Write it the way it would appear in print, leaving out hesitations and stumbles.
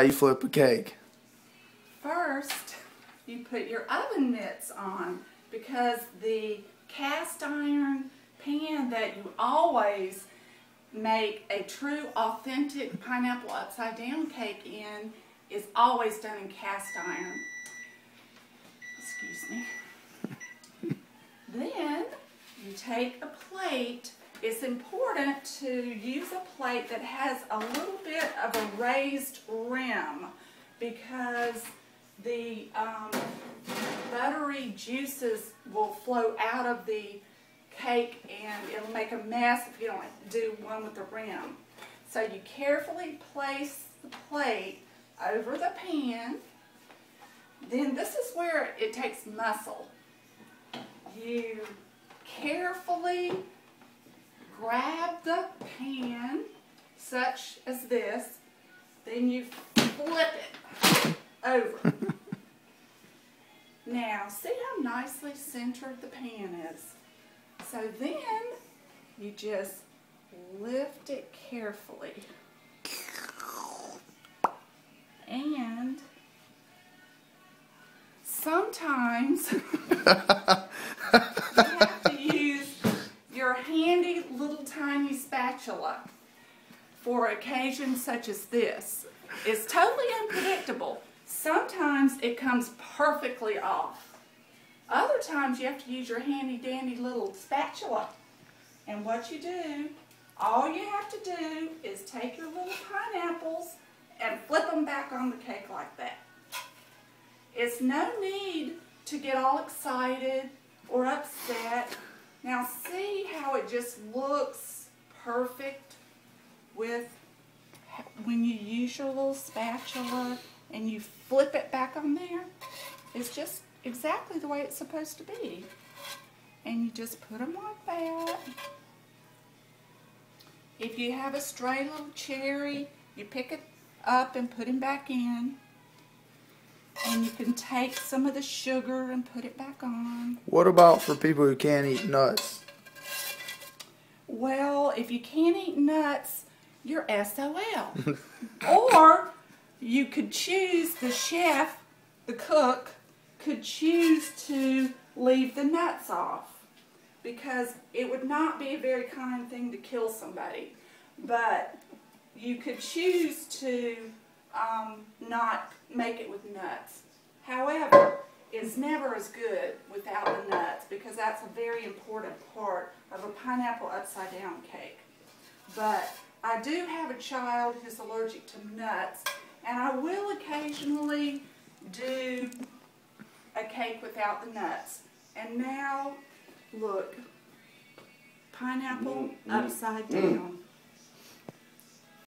How you flip a cake? First, you put your oven mitts on, because the cast iron pan that you always make a true, authentic pineapple upside down cake in is always done in cast iron. Excuse me. Then you take a plate. It's important to use a plate that has a little bit of a raised rim, because the buttery juices will flow out of the cake and it'll make a mess if you don't do one with the rim. So you carefully place the plate over the pan. Then this is where it takes muscle. You carefully grab the pan, such as this, then you flip it over. Now, see how nicely centered the pan is? So then, you just lift it carefully. And sometimes you have to use your handy little tiny spatula for occasions such as this. It's totally unpredictable. Sometimes it comes perfectly off. Other times you have to use your handy dandy little spatula. And what you do, all you have to do is take your little pineapples and flip them back on the cake like that. It's no need to get all excited or upset. Now see how it just looks perfect when you use your little spatula and you flip it back on there? It's just exactly the way it's supposed to be. And you just put them like that. If you have a stray little cherry, you pick it up and put him back in. And you can take some of the sugar and put it back on. What about for people who can't eat nuts? Well, if you can't eat nuts, you're SOL. Or you could choose, the chef, the cook, could choose to leave the nuts off, because it would not be a very kind thing to kill somebody. But you could choose to not make it with nuts. However, it's never as good without the nuts, because that's a very important part of a pineapple upside down cake. But I do have a child who's allergic to nuts, and I will occasionally do a cake without the nuts. And now, look, pineapple upside down.